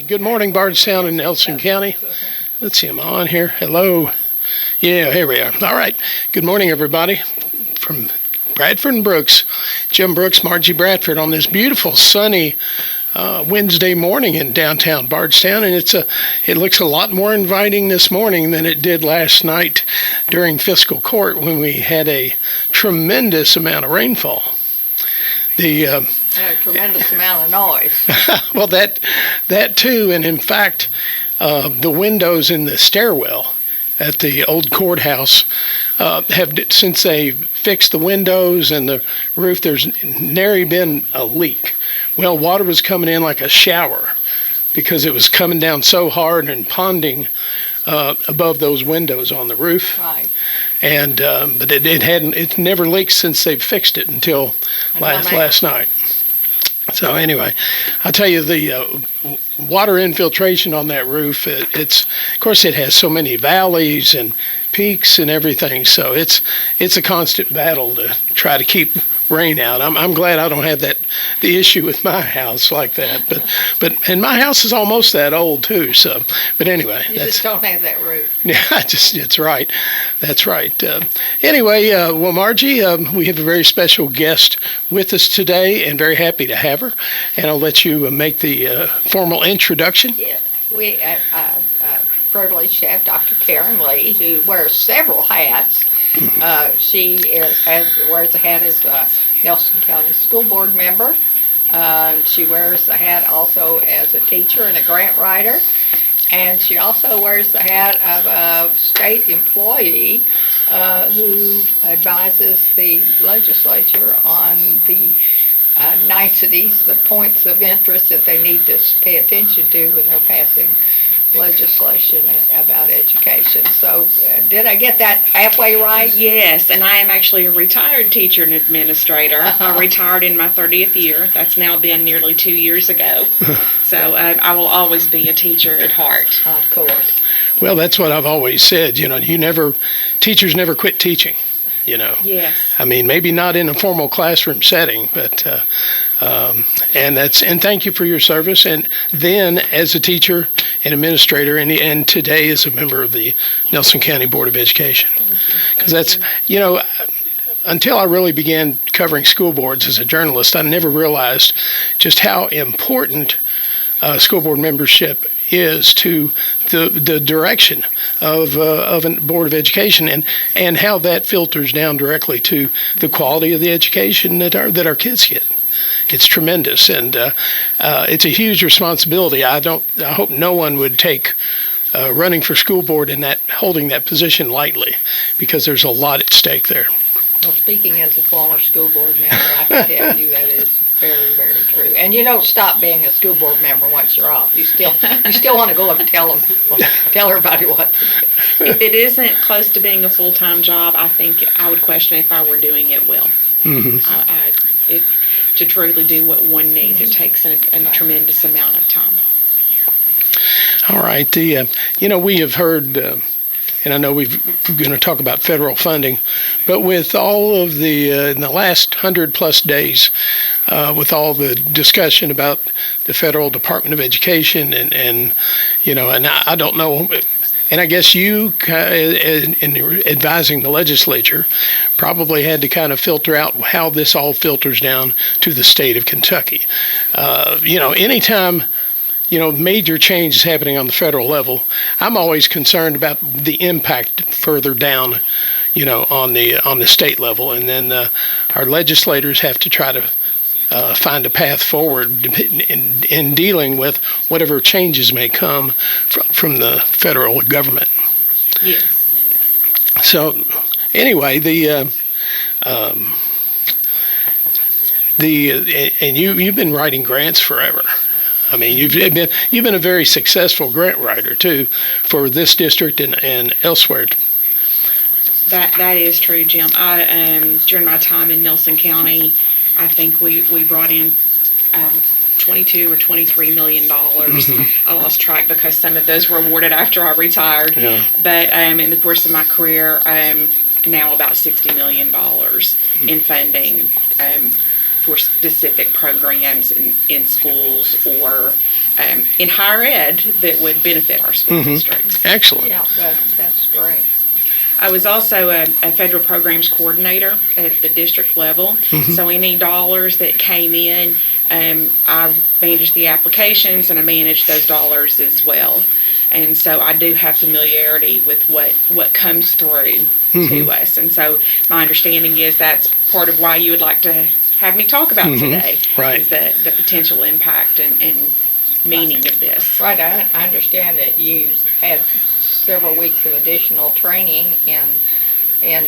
Good morning, Bardstown and Nelson County. Let's see, am I on here? Hello. Yeah, here we are. All right. Good morning, everybody. From Bradford Brooks, Jim Brooks, Margie Bradford, on this beautiful, sunny Wednesday morning in downtown Bardstown, and it looks a lot more inviting this morning than it did last night during fiscal court when we had a tremendous amount of rainfall. A tremendous amount of noise. Well, that too, and in fact, the windows in the stairwell at the old courthouse have, since they fixed the windows and the roof, there's nary been a leak. Well, water was coming in like a shower because it was coming down so hard and ponding above those windows on the roof. Right. And but it never leaked since they fixed it until last night. So anyway, I'll tell you, the water infiltration on that roof, of course it has so many valleys and peaks and everything, so it's a constant battle to try to keep rain out. I'm glad I don't have the issue with my house like that, but and my house is almost that old too. So, but anyway, you just don't have that roof. Yeah, it's right. That's right. Anyway, well, Margie, we have a very special guest with us today, and very happy to have her. And I'll let you make the formal introduction. Yeah, we have privileged to have Dr. Karen Lee, who wears several hats. She wears the hat as a Nelson County School Board member. She wears the hat also as a teacher and a grant writer. And she also wears the hat of a state employee who advises the legislature on the niceties, the points of interest that they need to pay attention to when they're passing legislation about education. So did I get that halfway right? Yes, and I am actually a retired teacher and administrator. I retired in my 30th year. That's now been nearly 2 years ago. So I will always be a teacher at heart. Of course. Well, that's what I've always said. Teachers never quit teaching. Yes. I mean, maybe not in a formal classroom setting, but and thank you for your service. And then as a teacher and administrator, and today as a member of the Nelson County Board of Education, because that's until I really began covering school boards as a journalist, I never realized just how important school board membership is to the direction of a Board of Education, and how that filters down directly to the quality of the education that our kids get. It's tremendous, and it's a huge responsibility. I hope no one would take running for school board and holding that position lightly, because there's a lot at stake there. Well, speaking as a former school board member, I can tell you that is very, very true. And you don't stop being a school board member once you're off. You still want to go up and tell everybody what to do. If it isn't close to being a full-time job, I think I would question if I were doing it well. Mm-hmm. To truly do what one needs, it takes a tremendous amount of time. All right. We have heard, and I know we're going to talk about federal funding, but with all of in the last 100+ days, with all the discussion about the Federal Department of Education, and I don't know, and I guess you, in advising the legislature, probably had to kind of filter out how this all filters down to the state of Kentucky. Anytime major change is happening on the federal level, I'm always concerned about the impact further down, on the state level, and then our legislators have to try to find a path forward in dealing with whatever changes may come from the federal government. Yes. So, anyway, and you've been writing grants forever. I mean, you've been a very successful grant writer too, for this district and elsewhere. That is true, Jim. During my time in Nelson County, I think we brought in $22 or $23 million. Mm-hmm. I lost track because some of those were awarded after I retired. Yeah. But in the course of my career, now about $60 million in funding for specific programs in schools or in higher ed that would benefit our school districts. Excellent. Yeah, that's great. I was also a federal programs coordinator at the district level. So any dollars that came in, I managed the applications and I managed those dollars as well. And so I do have familiarity with what comes through to us. And so my understanding is that's part of why you would like to have me talk about today, Right. is the potential impact and meaning of this. Right, I understand that you had several weeks of additional training in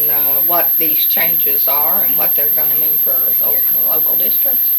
what these changes are and what they're going to mean for the local districts.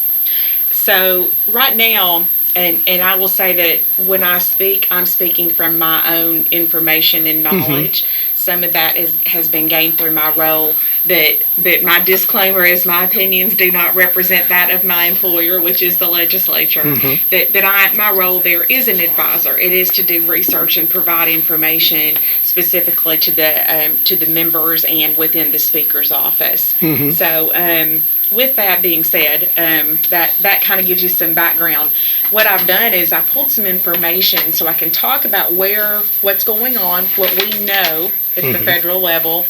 So right now, and I will say that when I speak, I'm speaking from my own information and knowledge. Some of that has been gained through my role. That my disclaimer is my opinions do not represent that of my employer, which is the legislature. My role there is an advisor. It is to do research and provide information specifically to the members and within the speaker's office. So. With that being said, that kind of gives you some background. What I've done is I pulled some information so I can talk about what's going on, what we know at the federal level,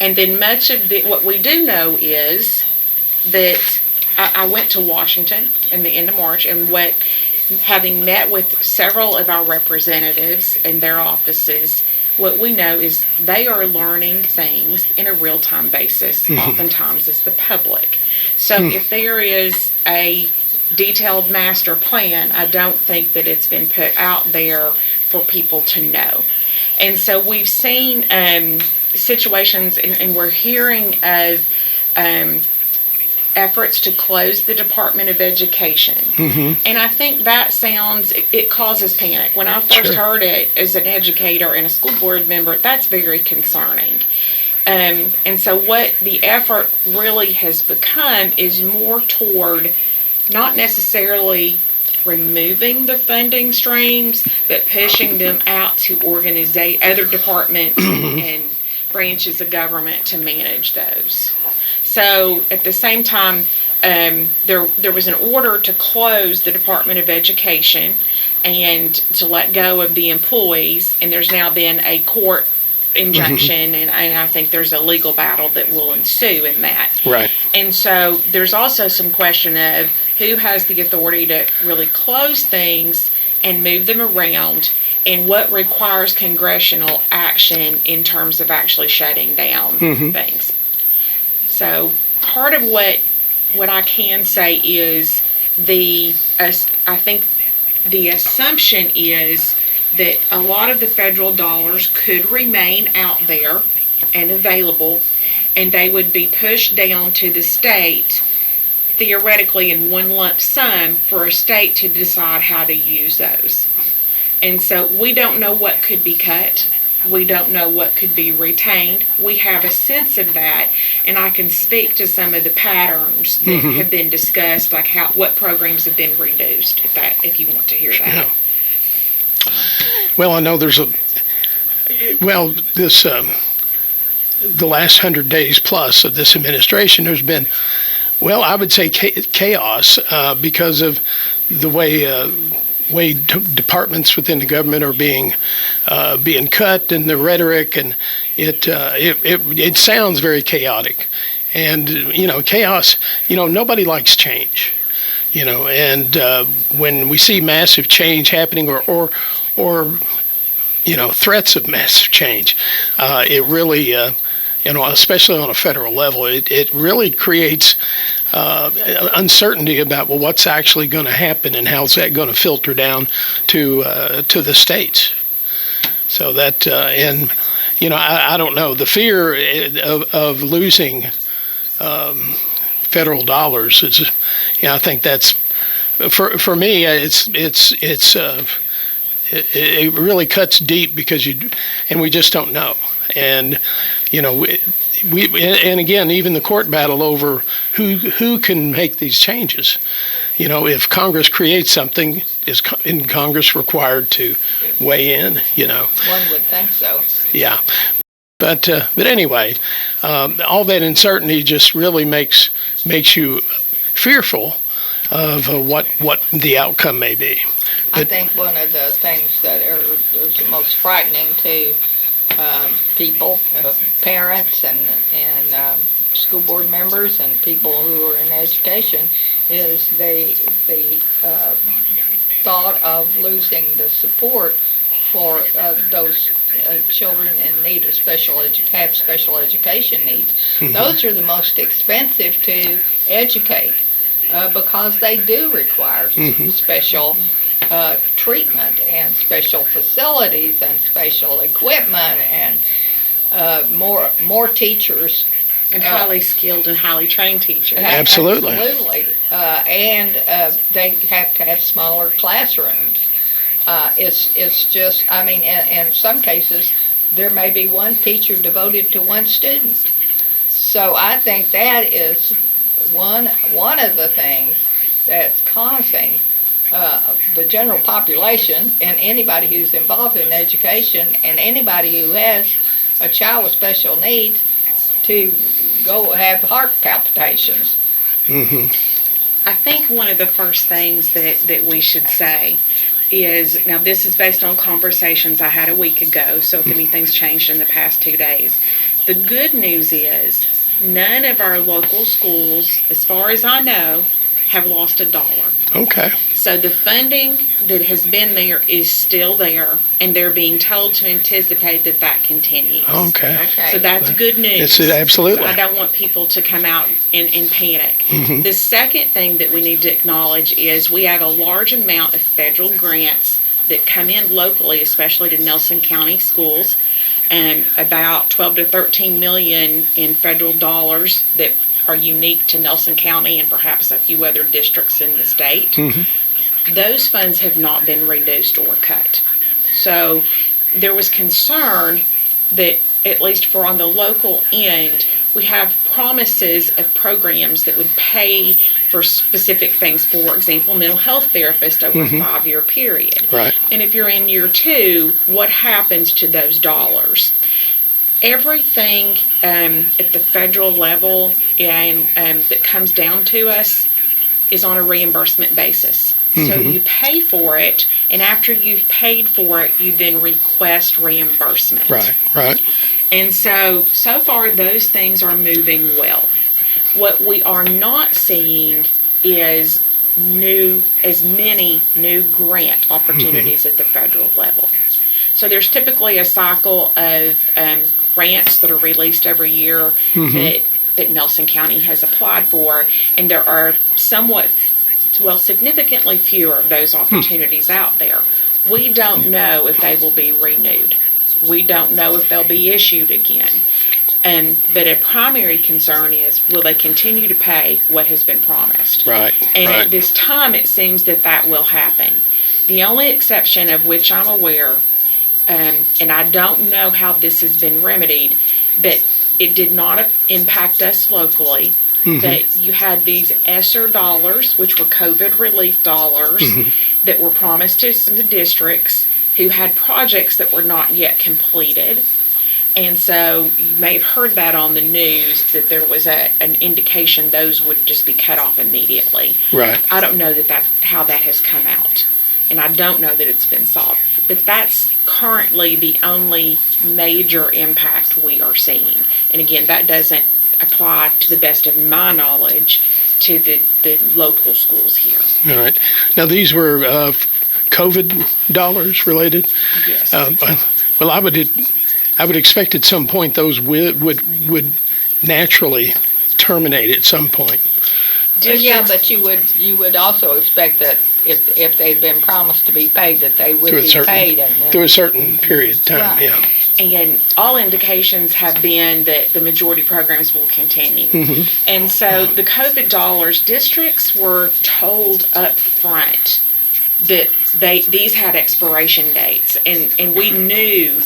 and then much of what we do know is that I went to Washington in the end of March, and having met with several of our representatives in their offices, what we know is they are learning things in a real-time basis. Oftentimes it's the public. So if there is a detailed master plan, I don't think that it's been put out there for people to know. And so we've seen situations, and we're hearing of efforts to close the Department of Education. And I think that it causes panic. When I first heard it as an educator and a school board member, that's very concerning. And so what the effort really has become is more toward not necessarily removing the funding streams, but pushing them out to other departments and branches of government to manage those. So at the same time, there was an order to close the Department of Education and to let go of the employees, and there's now been a court injunction, and I think there's a legal battle that will ensue in that. Right. And so there's also some question of who has the authority to really close things and move them around, and what requires congressional action in terms of actually shutting down things. So part of what I can say is I think the assumption is that a lot of the federal dollars could remain out there and available, and they would be pushed down to the state, theoretically in one lump sum, for a state to decide how to use those. And so we don't know what could be cut. We don't know what could be retained. We have a sense of that, and I can speak to some of the patterns that have been discussed, like what programs have been reduced, if you want to hear that. Yeah. Well, I know the last 100 days plus of this administration, there's been, I would say chaos because of the way departments within the government are being cut, and the rhetoric, and it sounds very chaotic. And chaos. Nobody likes change. And when we see massive change happening, or threats of massive change, it really, especially on a federal level, it really creates uncertainty about what's actually going to happen and how's that going to filter down to the states. So that I don't know, the fear of losing federal dollars is, I think that's for me. It really cuts deep because we just don't know, and and again, even the court battle over who can make these changes. If Congress creates something, is Congress required to weigh in? One would think so. Yeah. But anyway, all that uncertainty just really makes you fearful of what the outcome may be. I think one of the things that are the most frightening to people, parents and school board members and people who are in education, is the thought of losing the support for those children in need of special education needs. Mm-hmm. Those are the most expensive to educate because they do require special treatment and special facilities and special equipment and more teachers. And highly skilled and highly trained teachers. Absolutely. Absolutely. And they have to have smaller classrooms. It's just, I mean, in some cases, there may be one teacher devoted to one student. So I think that is one of the things that's causing the general population and anybody who's involved in education and anybody who has a child with special needs to go have heart palpitations. Mm-hmm. I think one of the first things that we should say is, now this is based on conversations I had a week ago, so if anything's changed in the past 2 days. The good news is none of our local schools, as far as I know, have lost $1. Okay. So the funding that has been there is still there, and they're being told to anticipate that continues. Okay. So that's good news. It's absolutely. So I don't want people to come out and panic. Mm-hmm. The second thing that we need to acknowledge is we have a large amount of federal grants that come in locally, especially to Nelson County schools, and about 12 to 13 million in federal dollars that are unique to Nelson County and perhaps a few other districts in the state. Mm-hmm. Those funds have not been reduced or cut. So there was concern that, at least for on the local end, we have promises of programs that would pay for specific things. For example, mental health therapists over a 5-year period. Right. And if you're in year 2, what happens to those dollars? Everything at the federal level and that comes down to us is on a reimbursement basis. So you pay for it, and after you've paid for it, you then request reimbursement. Right. And so far, those things are moving well. What we are not seeing is as many new grant opportunities at the federal level. So there's typically a cycle of grants that are released every year that Nelson County has applied for, and there are significantly fewer of those opportunities out there. We don't know if they will be renewed. We don't know if they'll be issued again. But a primary concern is, will they continue to pay what has been promised? Right. And right. at this time, it seems that will happen. The only exception of which I'm aware, and I don't know how this has been remedied, but it did not impact us locally, that you had these ESSER dollars, which were COVID relief dollars, that were promised to some districts who had projects that were not yet completed. And so you may have heard that on the news, that there was an indication those would just be cut off immediately. Right. I don't know how that has come out, and I don't know that it's been solved. But that's currently the only major impact we are seeing. And again, that doesn't apply, to the best of my knowledge, to the local schools here. All right. Now, these were COVID dollars related? Yes. Well, I would expect at some point those would naturally terminate at some point. Yeah, but you would also expect that if they'd been promised to be paid, that they would be paid. Through a certain period of time, Right. yeah. And all indications have been that the majority programs will continue. And so the COVID dollars, districts were told up front that these had expiration dates, and we knew,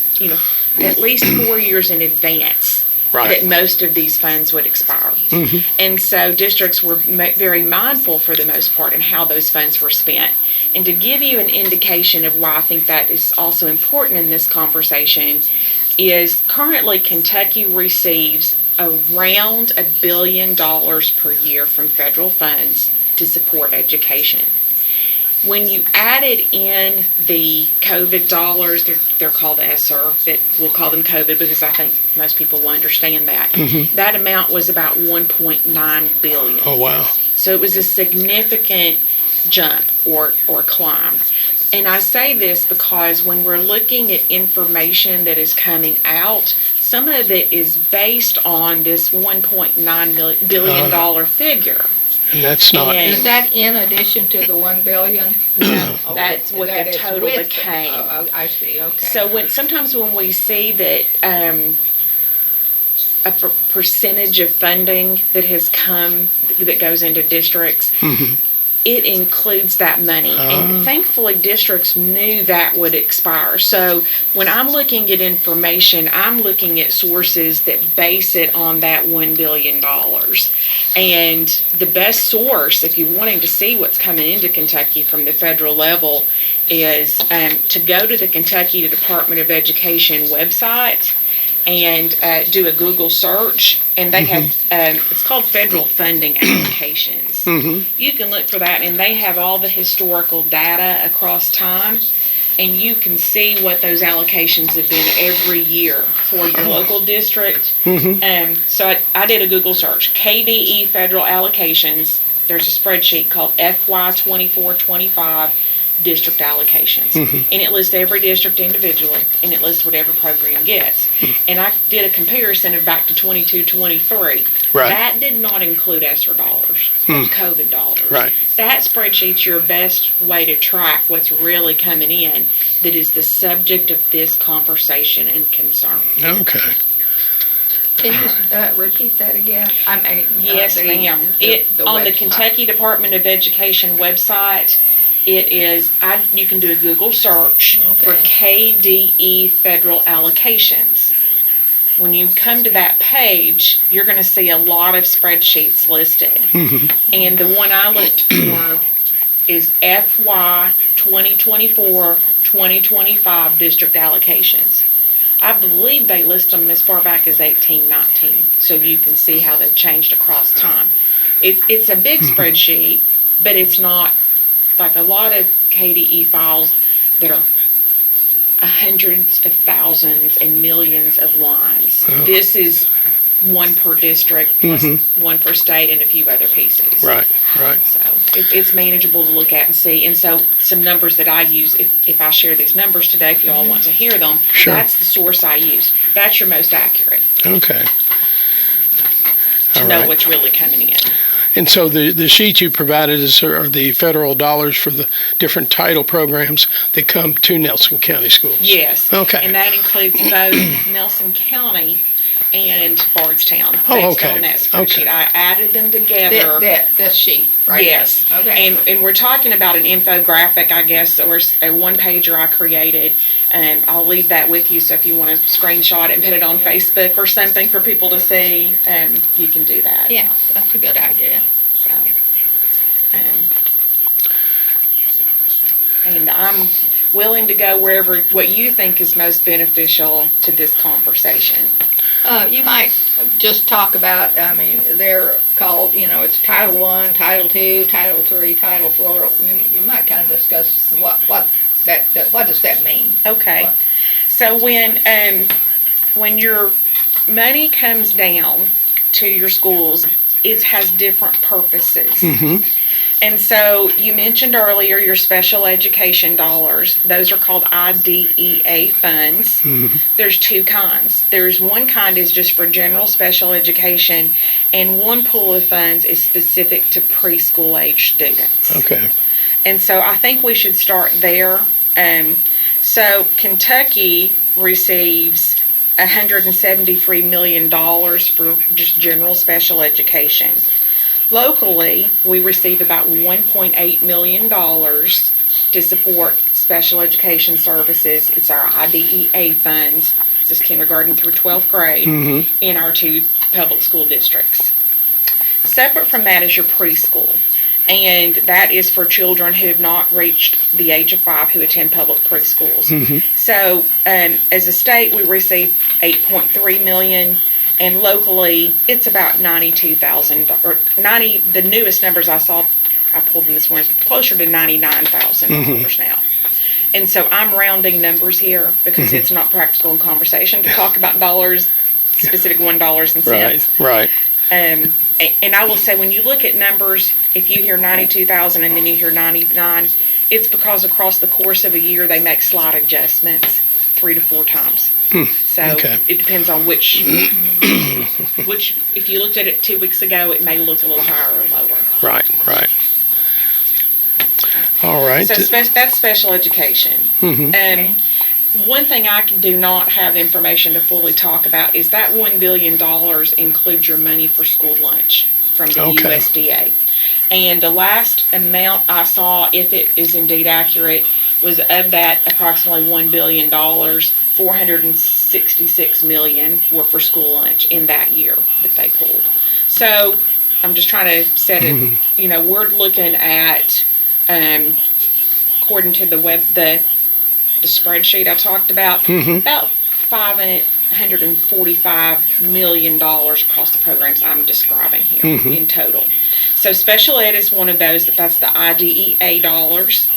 at least 4 years in advance, that most of these funds would expire. And so districts were very mindful, for the most part, in how those funds were spent. And to give you an indication of why I think that is also important in this conversation, is currently Kentucky receives around $1 billion per year from federal funds to support education. When you added in the COVID dollars, they're called ESSER, but we'll call them COVID because I think most people will understand that. That amount was about $1.9 billion. Oh, wow. So it was a significant jump or climb. And I say this because when we're looking at information that is coming out, some of it is based on this $1.9 billion figure. And that's not. And- Is that in addition to the 1 billion? No, Oh, that's what that the is total with it. became. Oh, I see, okay. So sometimes when we see that a percentage of funding that has come, that goes into districts, it includes that money. And thankfully, districts knew that would expire. So when I'm looking at information, I'm looking at sources that base it on that $1 billion. And the best source, if you're wanting to see what's coming into Kentucky from the federal level, is to go to the Kentucky Department of Education website and do a Google search, and they have, it's called Federal Funding Allocations. You can look for that, and they have all the historical data across time, and you can see what those allocations have been every year for your local district. So I did a Google search, KDE Federal Allocations. There's a spreadsheet called FY 24-25 district allocations, and it lists every district individually, and it lists what every program gets. And I did a comparison of back to 22-23. Right. That did not include ESSER dollars, COVID dollars. Right. That spreadsheet's your best way to track what's really coming in that is the subject of this conversation and concern. Okay. Can you repeat that again? I mean, Yes, ma'am. On the website. Kentucky Department of Education website, it is, you can do a Google search for KDE federal allocations. When you come to that page, you're going to see a lot of spreadsheets listed. And the one I looked for is FY 2024-2025 district allocations. I believe they list them as far back as 18-19, so you can see how they've changed across time. It's a big spreadsheet, but it's not like a lot of KDE files that are hundreds of thousands and millions of lines. This is one per district, plus one per state, and a few other pieces. Right. So it's manageable to look at and see. And so some numbers that I use, if I share these numbers today, if you all want to hear them, Sure. That's the source I use. That's your most accurate Okay. to All know right. what's really coming in. And so the sheet you provided are the federal dollars for the different title programs that come to Nelson County schools. Yes. Okay. And that includes both Nelson County and Bardstown. Oh, based okay. on that spreadsheet. Okay. I added them together. This sheet, right? Yes. there. Okay. And we're talking about an infographic, I guess, or a one-pager I created. And I'll leave that with you, so if you want to screenshot it and put it on Facebook or something for people to see, you can do that. Yeah, that's a good idea. So, and I'm willing to go wherever, what you think is most beneficial to this conversation. You might just talk about, I mean, they're called, it's Title I, Title II, Title III, Title IV. You might kind of discuss what does that mean? Okay. What? So when your money comes down to your schools, it has different purposes. And so you mentioned earlier your special education dollars. Those are called IDEA funds. There's two kinds. There's one kind is just for general special education, and one pool of funds is specific to preschool age students. Okay. And so I think we should start there. So Kentucky receives $173 million for just general special education. Locally, we receive about $1.8 million to support special education services. It's our IDEA funds. This is kindergarten through 12th grade in our two public school districts. Separate from that is your preschool. And that is for children who have not reached the age of 5 who attend public preschools. So as a state, we receive $8.3 million. And locally, it's about 92,000, or 90, the newest numbers I saw, I pulled them this morning, closer to $99,000 now. And so I'm rounding numbers here because it's not practical in conversation to talk about dollars, specific $1 and cents. Right. And I will say, when you look at numbers, if you hear 92,000 and then you hear 99, it's because across the course of a year they make slight adjustments 3 to 4 times. So it depends on which, if you looked at it 2 weeks ago, it may look a little higher or lower. Right. All right. So that's special education. One thing I do not have information to fully talk about is that $1 billion includes your money for school lunch from the USDA. And the last amount I saw, if it is indeed accurate, was of that approximately $1 billion, $466 million were for school lunch in that year that they pulled. So I'm just trying to set it, we're looking at, according to the spreadsheet I talked about $545 million across the programs I'm describing here in total. So special ed is one of those, that's the IDEA dollars.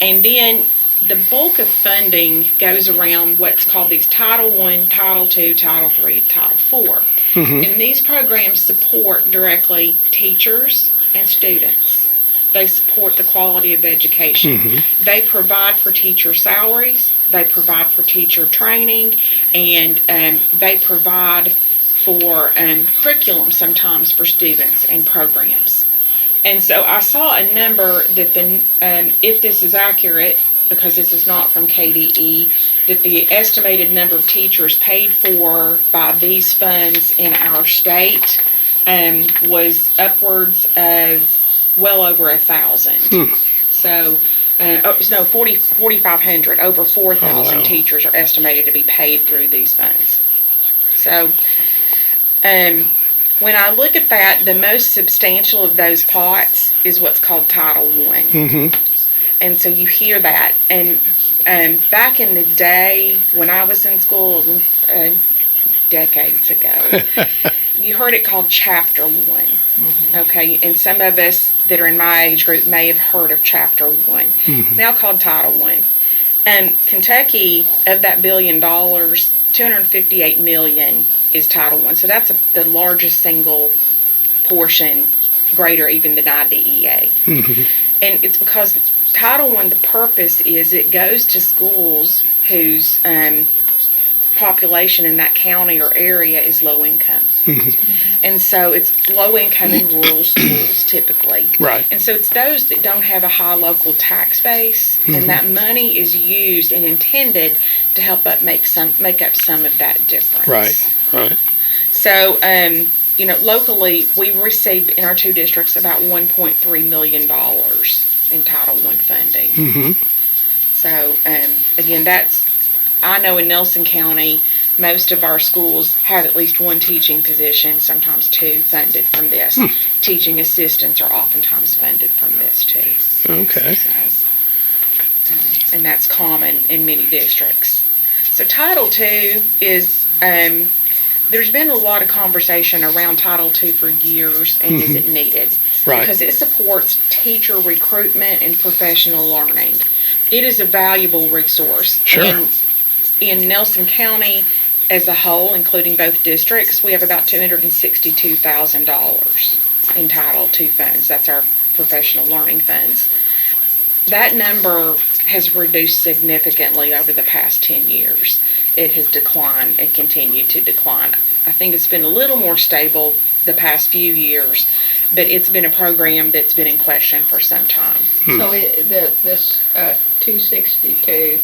And then the bulk of funding goes around what's called these Title I, Title II, Title III, Title IV. And these programs support directly teachers and students. They support the quality of education. They provide for teacher salaries, they provide for teacher training, and they provide for curriculum sometimes for students and programs. And so I saw a number that if this is accurate, because this is not from KDE, that the estimated number of teachers paid for by these funds in our state was upwards of well over 1,000. So, 4,500, over 4,000 teachers are estimated to be paid through these funds. So, when I look at that, the most substantial of those pots is what's called Title I. And so you hear that. And back in the day when I was in school, decades ago, you heard it called Chapter 1. Okay, and some of us that are in my age group may have heard of Chapter 1, now called Title I. And Kentucky, of that $1 billion, $258 million is Title I. So that's the largest single portion, greater even than IDEA. And it's because Title I, the purpose is it goes to schools whose population in that county or area is low income. And so it's low income in rural schools typically. Right. And so it's those that don't have a high local tax base, and that money is used and intended to help make up some of that difference. Right. So locally we received in our 2 districts about $1.3 million in Title I funding. So again, I know in Nelson County, most of our schools have at least one teaching position, sometimes 2, funded from this. Teaching assistants are oftentimes funded from this too. Okay. So, and that's common in many districts. So Title II is, there's been a lot of conversation around Title II for years, and is it needed? Right. Because it supports teacher recruitment and professional learning. It is a valuable resource. Sure. In Nelson County as a whole, including both districts, we have about $262,000 in Title II funds. That's our professional learning funds. That number has reduced significantly over the past 10 years. It has declined and continued to decline. I think it's been a little more stable the past few years, but it's been a program that's been in question for some time. So this 262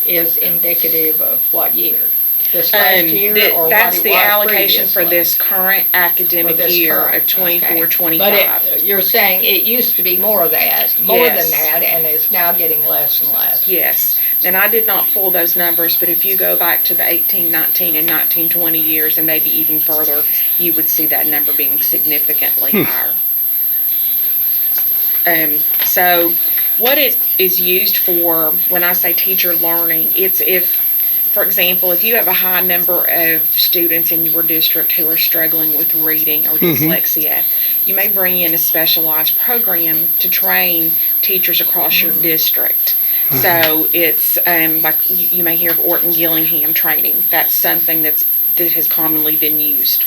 is indicative of what year? This last year, or that's what it the was allocation for previously? this current academic year of 24-25. But you're saying it used to be more of that, more Yes. than that, and it's now getting less and less. Yes, and I did not pull those numbers, but if you go back to the 1819 and 1920 years, and maybe even further, you would see that number being significantly higher. So what it is used for, when I say teacher learning, it's if For example, if you have a high number of students in your district who are struggling with reading or dyslexia, you may bring in a specialized program to train teachers across your district. So it's like you may hear of Orton Gillingham training. That's something that has commonly been used.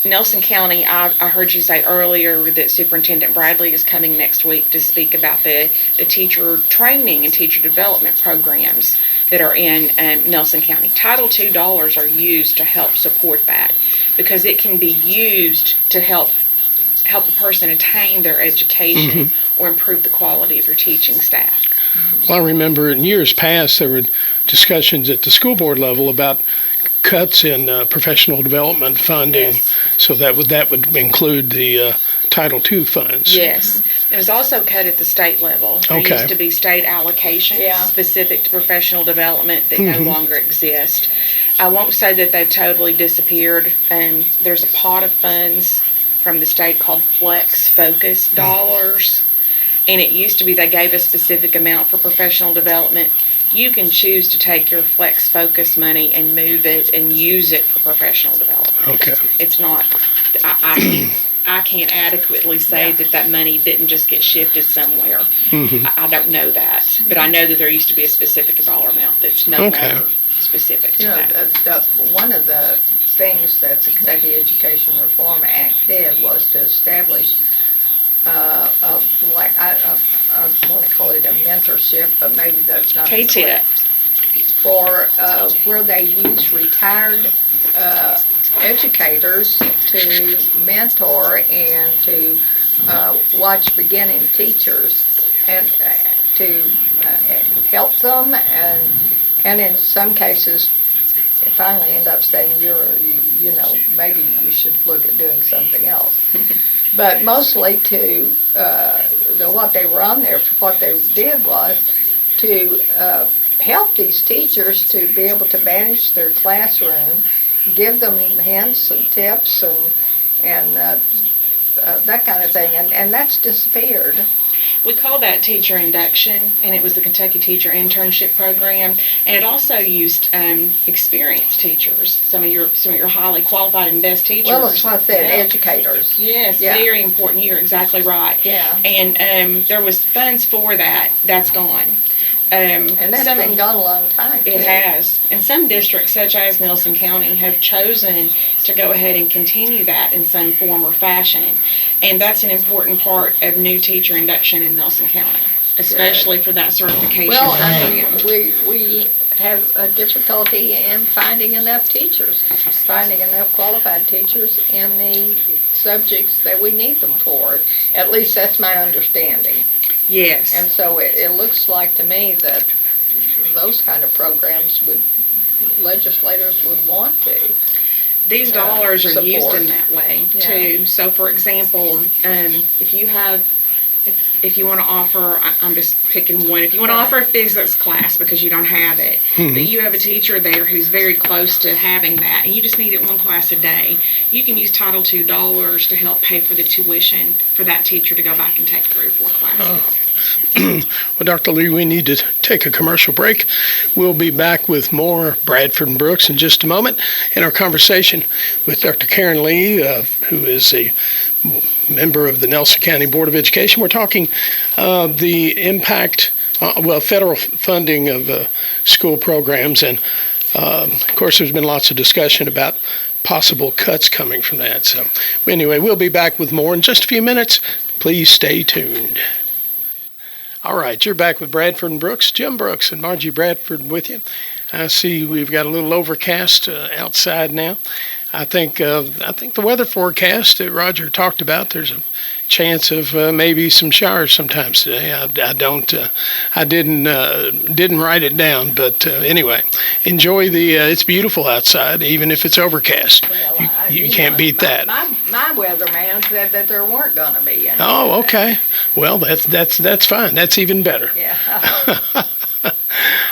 Nelson County, I heard you say earlier that Superintendent Bradley is coming next week to speak about the teacher training and teacher development programs that are in Nelson County. Title II dollars are used to help support that because it can be used to help a person attain their education or improve the quality of your teaching staff. Well, I remember in years past there were discussions at the school board level about cuts in professional development funding, Yes. so that would include the Title II funds. Yes. It was also cut at the state level. There Okay. used to be state allocations Yeah. specific to professional development that no longer exist. I won't say that they've totally disappeared. There's a pot of funds from the state called Flex Focus dollars. And it used to be they gave a specific amount for professional development. You can choose to take your Flex Focus money and move it and use it for professional development. Okay. It's not, I can't adequately say that money didn't just get shifted somewhere. I don't know that, but I know that there used to be a specific dollar amount that's no longer specific to You know, that. one of the things that the Kentucky Education Reform Act did was to establish I want to call it a mentorship, but maybe that's not the K-TIP. for where they use retired educators to mentor and to watch beginning teachers and to help them and in some cases finally end up saying maybe you should look at doing something else. But mostly what they were on there, what they did was to help these teachers to be able to manage their classroom, give them hints and tips and that kind of thing, and that's disappeared. We call that teacher induction, and it was the Kentucky Teacher Internship Program, and it also used experienced teachers, some of your highly qualified and best teachers. Well, that's what I said, educators. Yes, Yeah. very important. You're exactly right. Yeah. And there was funds for that. That's gone. And that's been gone a long time. It has. And some districts, such as Nelson County, have chosen to go ahead and continue that in some form or fashion. And that's an important part of new teacher induction in Nelson County, especially for that certification Well, program. we have a difficulty in finding enough teachers, finding enough qualified teachers in the subjects that we need them for. At least that's my understanding. Yes. And so it looks like to me that those kind of programs legislators would want to. These dollars are used support. in that way Yeah. too. So, for example, if you want to offer, I'm just picking one. If you want to Right. offer a physics class because you don't have it, but you have a teacher there who's very close to having that, and you just need it one class a day, you can use Title II dollars to help pay for the tuition for that teacher to go back and take 3 or 4 classes. Well, Dr. Lee, we need to take a commercial break. We'll be back with more Bradford Brooks in just a moment in our conversation with Dr. Karen Lee, who is a member of the Nelson County Board of Education. We're talking the impact, federal funding of school programs. And, of course, there's been lots of discussion about possible cuts coming from that. So, anyway, we'll be back with more in just a few minutes. Please stay tuned. All right, you're back with Bradford and Brooks. Jim Brooks and Margie Bradford with you. I see we've got a little overcast outside now. I think the weather forecast that Roger talked about, there's a chance of maybe some showers sometimes today. I didn't write it down, but anyway, enjoy it's beautiful outside, even if it's overcast. Well, You can't beat that. My weatherman said that there weren't going to be any. Oh, okay. Well, that's fine. That's even better. Yeah.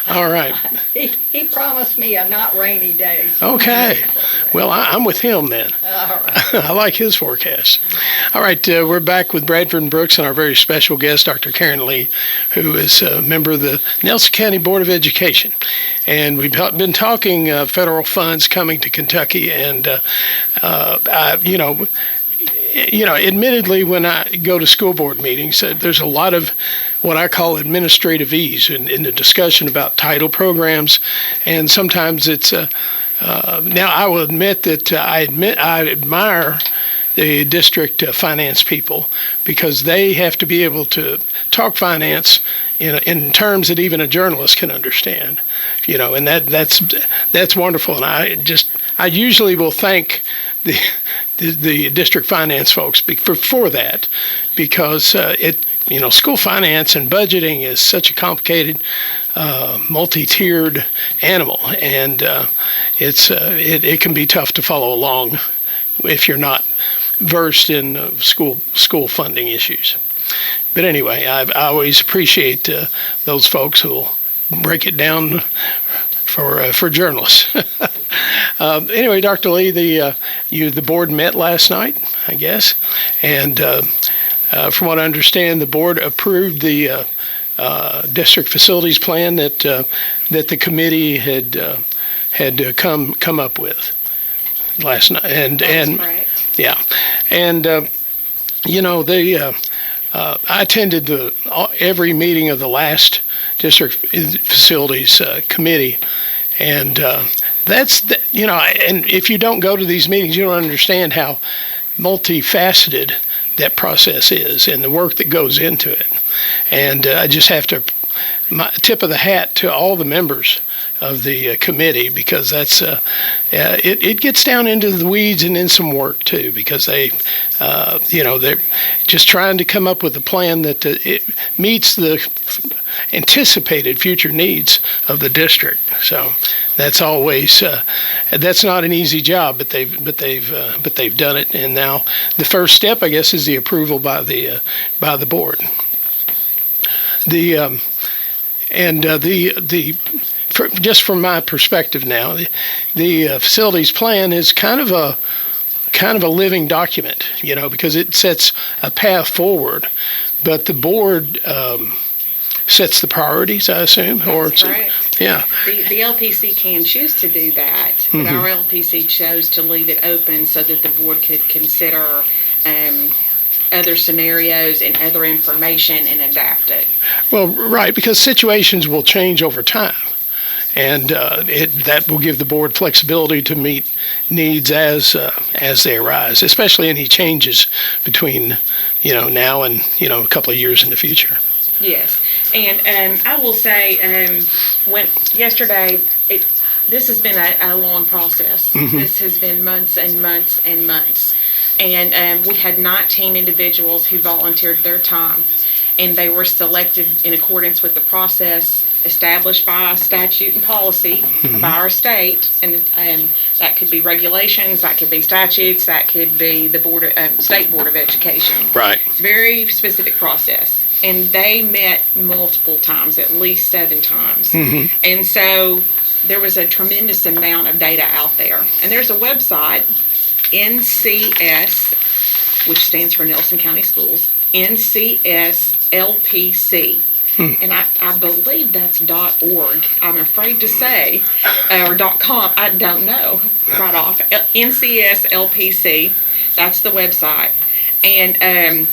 All right. He He promised me a not rainy day. Okay. Well, I'm with him then. All right. I like his forecast. All right, we're back with Bradford Brooks and our very special guest, Dr. Karen Lee, who is a member of the Nelson County Board of Education. And we've been talking federal funds coming to Kentucky, and admittedly, when I go to school board meetings, there's a lot of what I call administrative ease in the discussion about title programs, and sometimes it's now I will admit that I admire the district finance people, because they have to be able to talk finance in terms that even a journalist can understand, and that's wonderful. And I usually will thank the district finance folks for that, because school finance and budgeting is such a complicated, multi-tiered animal, and it can be tough to follow along if you're not versed in school funding issues. But anyway, I always appreciate those folks who will break it down for journalists. Anyway, Dr. Lee, the board met last night, I guess, and from what I understand, the board approved the district facilities plan that the committee had come up with last night, and correct. Yeah, and I attended every meeting of the last district facilities committee, and and if you don't go to these meetings, you don't understand how multifaceted that process is and the work that goes into it. And I just have to tip of the hat to all the members of the committee, because that's it gets down into the weeds and in some work too, because they're just trying to come up with a plan that it meets the anticipated future needs of the district. So that's always that's not an easy job, but they've done it. And now the first step, I guess, is the approval by the board. Just from my perspective now, the facilities plan is kind of a living document, because it sets a path forward, but the board sets the priorities, I assume. That's correct. Yeah. The LPC can choose to do that, but our LPC chose to leave it open so that the board could consider other scenarios and other information and adapt it. Well, right, because situations will change over time, and that will give the board flexibility to meet needs as they arise, especially any changes between now and a couple of years in the future. Yes, and I will say, yesterday, this has been a long process. This has been months and months and months. And we had 19 individuals who volunteered their time, and they were selected in accordance with the process established by statute and policy by our state, and that could be regulations, that could be statutes, that could be the State Board of Education. Right. It's a very specific process, and they met multiple times, at least 7 times. And so there was a tremendous amount of data out there, and there's a website, NCS, which stands for Nelson County Schools, NCS LPC. And I believe that's .org, I'm afraid to say, or .com, I don't know right off. NCS LPC, that's the website. And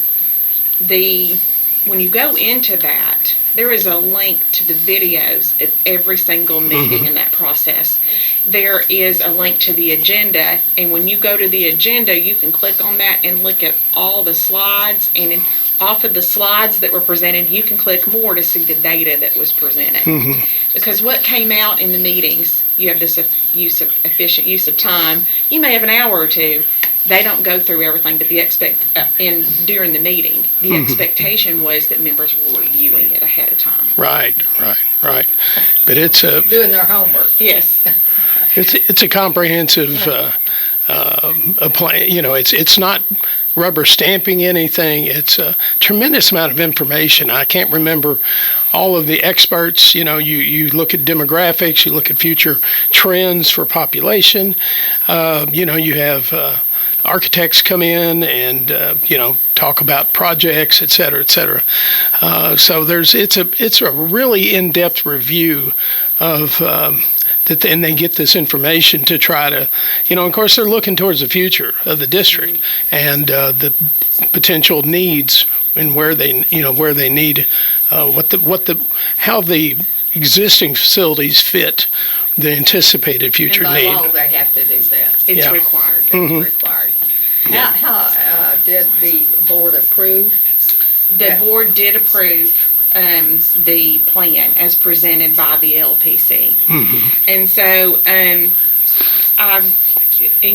when you go into that, there is a link to the videos of every single meeting in that process. There is a link to the agenda, and when you go to the agenda, you can click on that and look at all the slides, and off of the slides that were presented, you can click more to see the data that was presented. Because what came out in the meetings, you have this efficient use of time. You may have an hour or two. They don't go through everything, but during the meeting, the expectation was that members were reviewing it ahead of time. Right. But it's Doing their homework. Yes. it's a comprehensive a plan. It's not rubber stamping anything. It's a tremendous amount of information. I can't remember all of the experts. You look at demographics, you look at future trends for population. You have architects come in and talk about projects, et cetera, et cetera. So it's a really in-depth review of that, and they get this information to try to, of course, they're looking towards the future of the district and the potential needs and where they need how the existing facilities fit the anticipated future and need. by law, they have to do that. It's Yeah. required. It's required. How did the board approve? The board did approve the plan as presented by the LPC. And so, in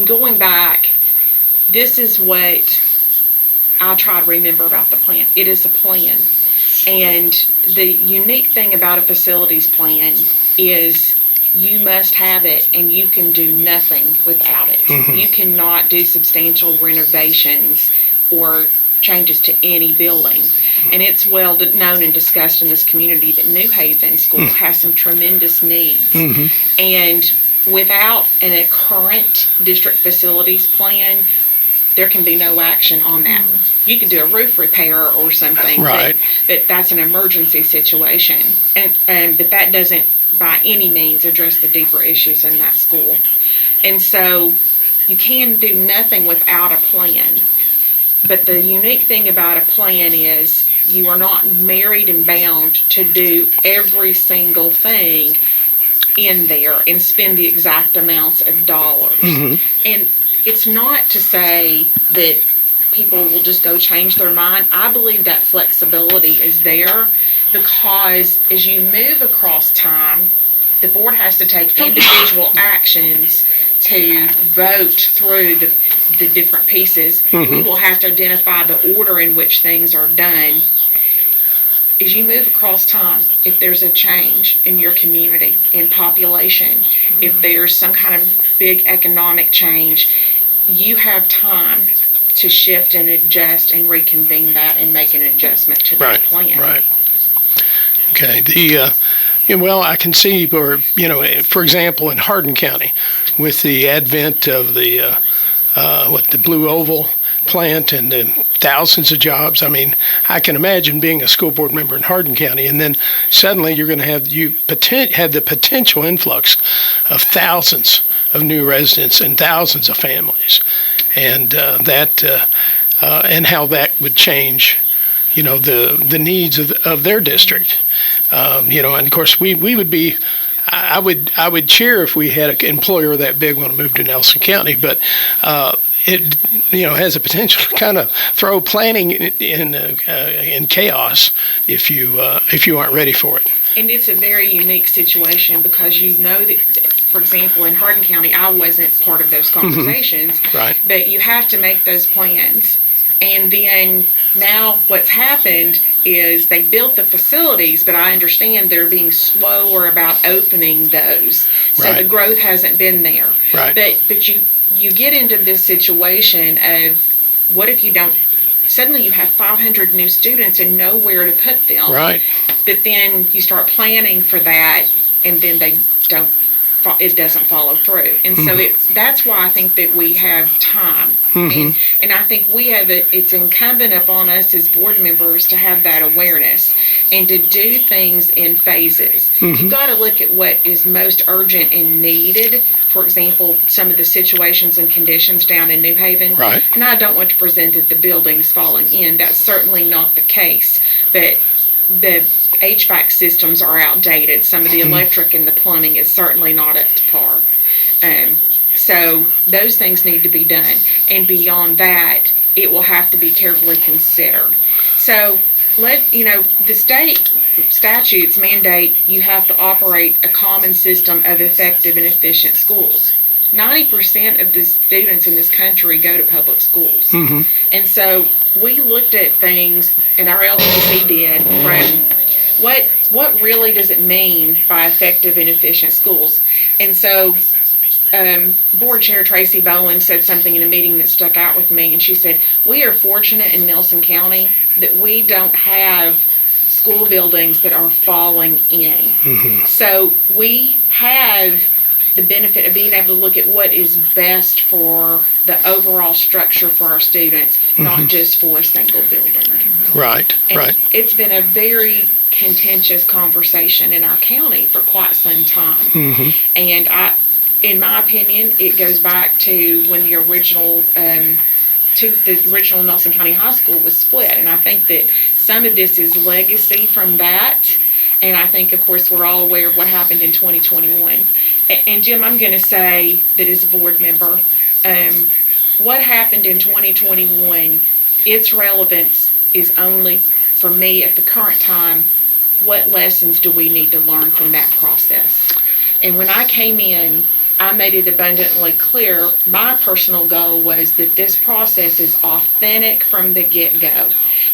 going back, this is what I try to remember about the plan. It is a plan. And the unique thing about a facilities plan is you must have it and you can do nothing without it. You cannot do substantial renovations or changes to any building. And it's well known and discussed in this community that New Haven School has some tremendous needs. And without a current district facilities plan, there can be no action on that. You can do a roof repair or something, Right. but that's an emergency situation. But that doesn't by any means address the deeper issues in that school. And so you can do nothing without a plan. But the unique thing about a plan is you are not married and bound to do every single thing in there and spend the exact amounts of dollars. And it's not to say that people will just go change their mind. I believe that flexibility is there because as you move across time, the board has to take individual actions to vote through the different pieces. We will have to identify the order in which things are done. As you move across time, if there's a change in your community, in population, if there's some kind of big economic change, you have time to shift and adjust and reconvene that and make an adjustment to that plan. Right. Okay. Well, I can see, for example, in Hardin County, with the advent of the Blue Oval plant and the thousands of jobs. I mean, I can imagine being a school board member in Hardin County, and then suddenly you're going to have the potential influx of thousands of new residents and thousands of families, and and how that would change, the needs of their district. And of course we would be. I would cheer if we had an employer that big want to move to Nelson County, but it has a potential to kind of throw planning in chaos if you aren't ready for it. And it's a very unique situation because that, for example, in Hardin County, I wasn't part of those conversations, Right. But you have to make those plans. And then now what's happened is they built the facilities, but I understand they're being slower about opening those. So Right. the growth hasn't been there. Right. But you get into this situation of what if you don't, suddenly you have 500 new students and nowhere to put them. Right. But then you start planning for that and then it doesn't follow through. And so that's why I think that we have time. And I think it's incumbent upon us as board members to have that awareness and to do things in phases. You've got to look at what is most urgent and needed. For example, some of the situations and conditions down in New Haven. Right. And I don't want to present that the building's falling in. That's certainly not the case. But the HVAC systems are outdated. Some of the electric and the plumbing is certainly not up to par. So those things need to be done. And beyond that, it will have to be carefully considered. So the state statutes mandate you have to operate a common system of effective and efficient schools. 90% of the students in this country go to public schools. And so we looked at things, and our LTC did, from what really does it mean by effective and efficient schools. And so Board Chair Tracy Bowen said something in a meeting that stuck out with me, and she said, we are fortunate in Nelson County that we don't have school buildings that are falling in. So we have the benefit of being able to look at what is best for the overall structure for our students, not just for a single building. Right, And right. it's been a very contentious conversation in our county for quite some time. And in my opinion, it goes back to when the original Nelson County High School was split. And I think that some of this is legacy from that. And I think, of course, we're all aware of what happened in 2021. And Jim, I'm going to say that as a board member, what happened in 2021, its relevance is only, for me at the current time, what lessons do we need to learn from that process? And when I came in, I made it abundantly clear, my personal goal was that this process is authentic from the get-go,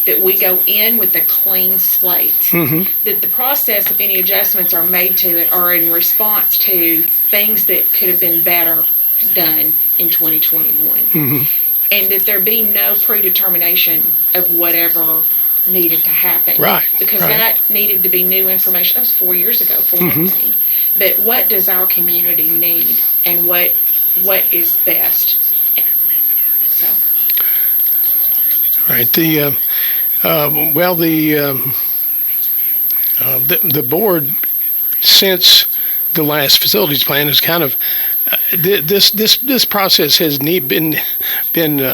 that we go in with a clean slate, that the process, if any adjustments are made to it, are in response to things that could have been better done in 2021, and that there be no predetermination of whatever needed to happen. Right, Because right. that needed to be new information. That was 4 years ago for one thing. But what does our community need, and what is best? So. Right. The board, since the last facilities plan, is kind of this process has been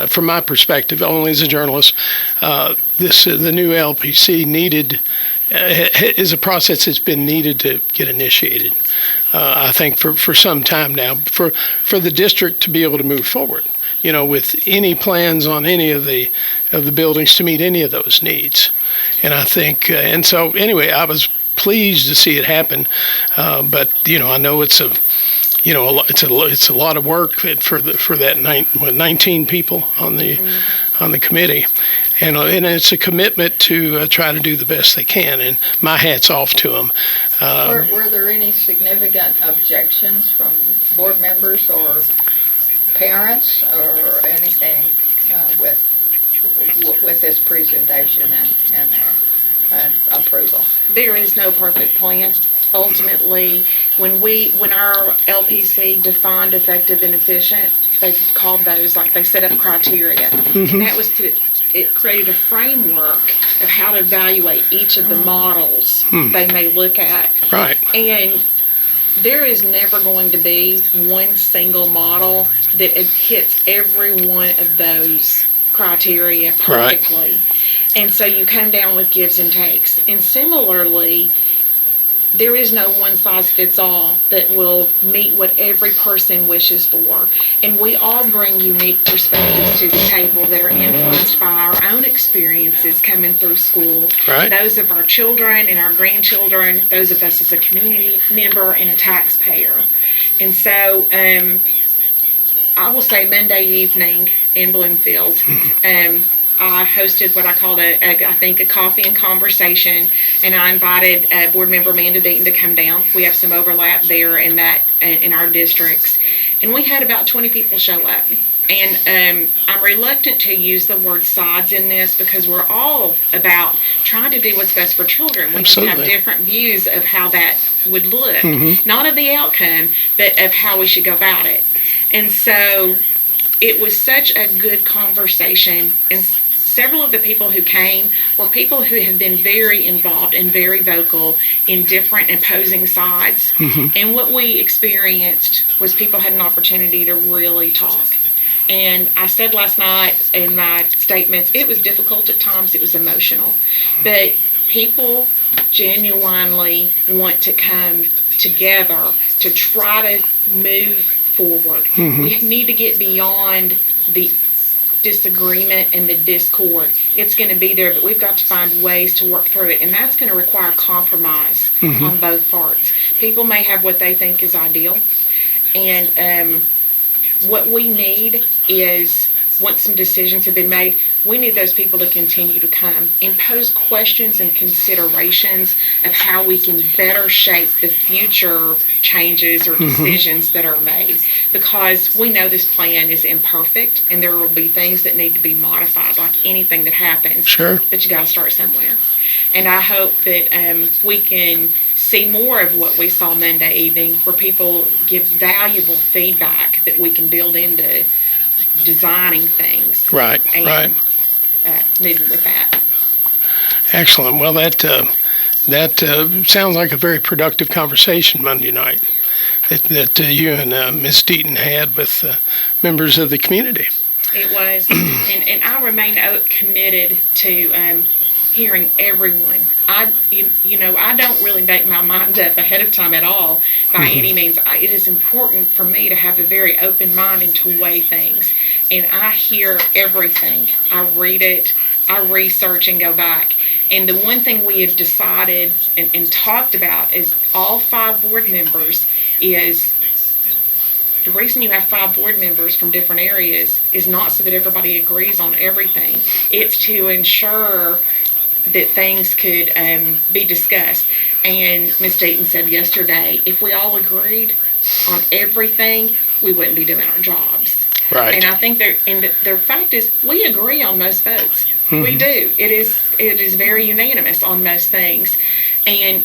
from my perspective, only as a journalist, the new LPC is a process that's been needed to get initiated. I think for some time now, for the district to be able to move forward, with any plans on any of the buildings to meet any of those needs. And I think, and so anyway, I was pleased to see it happen. But I know it's it's a lot of work for that 19 people on the committee, and it's a commitment to try to do the best they can. And my hat's off to them. Were there any significant objections from board members or parents or anything with this presentation and approval? There is no perfect plan. Ultimately, when our LPC defined effective and efficient, they called those, like, they set up criteria. And that was it created a framework of how to evaluate each of the models they may look at. Right. And there is never going to be one single model that hits every one of those criteria perfectly. Right. And so you come down with gives and takes. And similarly, there is no one-size-fits-all that will meet what every person wishes for. And we all bring unique perspectives to the table that are influenced by our own experiences coming through school. Right. Those of our children and our grandchildren, those of us as a community member and a taxpayer. And so I will say Monday evening in Bloomfield, I hosted what I called a coffee and conversation, and I invited board member Amanda Deaton to come down. We have some overlap there in our districts, and we had about 20 people show up. And I'm reluctant to use the word sides in this because we're all about trying to do what's best for children. We just have different views of how that would look, not of the outcome, but of how we should go about it. And so it was such a good conversation, and several of the people who came were people who have been very involved and very vocal in different opposing sides. And what we experienced was people had an opportunity to really talk. And I said last night in my statements, it was difficult at times, it was emotional, but people genuinely want to come together to try to move forward. We need to get beyond the disagreement and the discord. It's going to be there, but we've got to find ways to work through it, and that's going to require compromise on both parts. People may have what they think is ideal, and what we need is once some decisions have been made, we need those people to continue to come and pose questions and considerations of how we can better shape the future changes or decisions that are made. Because we know this plan is imperfect and there will be things that need to be modified, like anything that happens. Sure. But you got to start somewhere. And I hope that we can see more of what we saw Monday evening, where people give valuable feedback that we can build into designing things. Right, and, right. Moving with that. Excellent. Well, that sounds like a very productive conversation Monday night that you and Ms. Deaton had with members of the community. It was, and I remain committed to hearing everyone. I don't really make my mind up ahead of time at all by any means. It is important for me to have a very open mind and to weigh things. And I hear everything. I read it. I research and go back. And the one thing we have decided and talked about is all 5 board members is the reason you have 5 board members from different areas is not so that everybody agrees on everything. It's to ensure that things could be discussed. And Ms. Deaton said yesterday, if we all agreed on everything, we wouldn't be doing our jobs. Right. And I think the fact is, we agree on most votes. We do. It is very unanimous on most things. And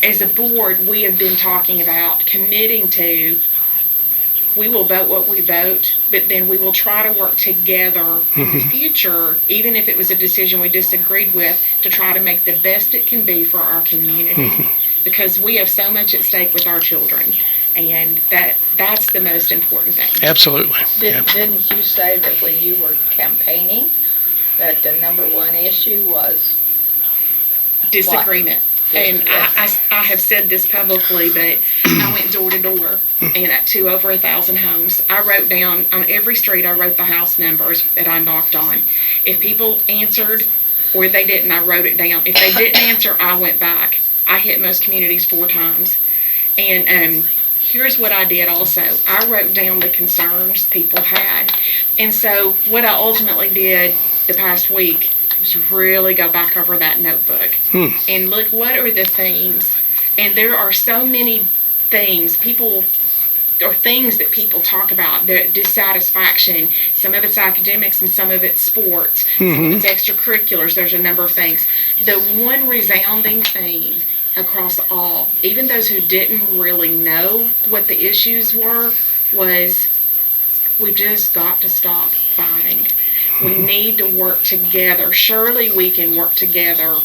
as a board, we have been talking about committing to, we will vote what we vote, but then we will try to work together in the future, even if it was a decision we disagreed with, to try to make the best it can be for our community. Because we have so much at stake with our children. And that's the most important thing. Absolutely. Didn't you say that when you were campaigning, that the number one issue was disagreement? And Yes. I have said this publicly, but I went door to door and to over 1,000 homes. I wrote down on every street, I wrote the house numbers that I knocked on. If people answered or they didn't, I wrote it down. If they didn't answer, I went back. I hit most communities 4 times. And here's what I did also. I wrote down the concerns people had. And so what I ultimately did the past week was really go back over that notebook and look, what are the themes? And there are so many things things that people talk about, their dissatisfaction. Some of it's academics and some of it's sports, some of it's extracurriculars. There's a number of things. The one resounding theme across all, even those who didn't really know what the issues were, was we just got to stop fighting. We need to work together. Surely we can work together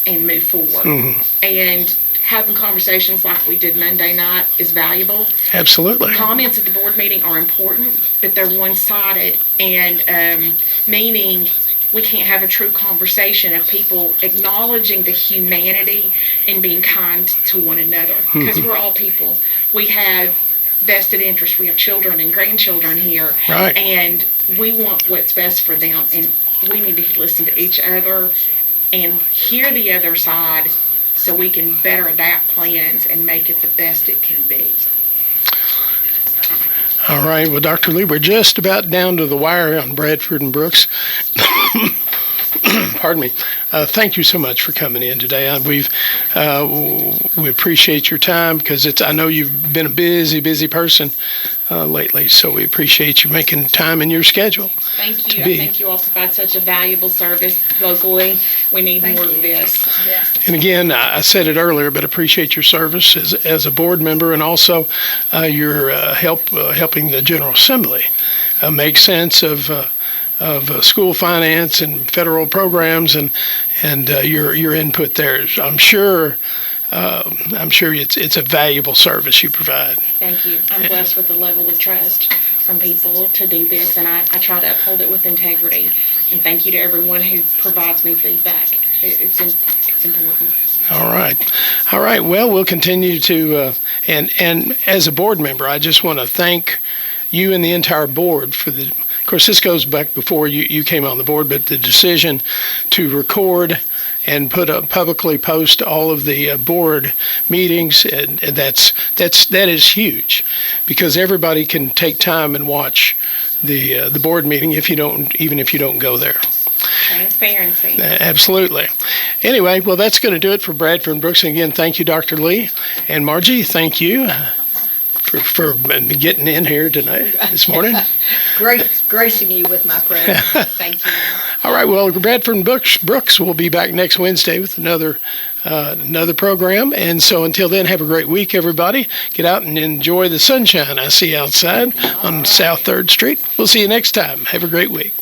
and move forward. And having conversations like we did Monday night is valuable. Absolutely. Comments at the board meeting are important, but they're one-sided, and meaning we can't have a true conversation of people acknowledging the humanity and being kind to one another, because we're all people. We have vested interests. We have children and grandchildren here, Right. and we want what's best for them, and we need to listen to each other and hear the other side so we can better adapt plans and make it the best it can be. All right. Well, Dr. Lee, we're just about down to the wire on Bradford and Brooks. Pardon me. Thank you so much for coming in today. We appreciate your time, because I know you've been a busy person lately, so we appreciate you making time in your schedule. Thank you. I think you all provide such a valuable service locally. We need more of this. Yes. And again, I said it earlier, but appreciate your service as a board member, and also your helping the General Assembly make sense of school finance and federal programs, and your input there. I'm sure it's a valuable service you provide. Thank you. I'm blessed with the level of trust from people to do this, and I try to uphold it with integrity. And thank you to everyone who provides me feedback. It's important. All right. Well, we'll continue to, and as a board member, I just want to thank you and the entire board for of course, this goes back before you came on the board, but the decision to record and publicly post all of the board meetings, and that is huge, because everybody can take time and watch the board meeting if you don't go there. Transparency. Absolutely. Anyway, well, that's going to do it for Bradford Brooks. And again, thank you, Dr. Lee. And Margie, thank you for getting in here tonight, this morning. Gracing you with my presence. Thank you. All right, well, Bradford Brooks will be back next Wednesday with another program. And so until then, have a great week, everybody. Get out and enjoy the sunshine I see outside on South 3rd Street. We'll see you next time. Have a great week.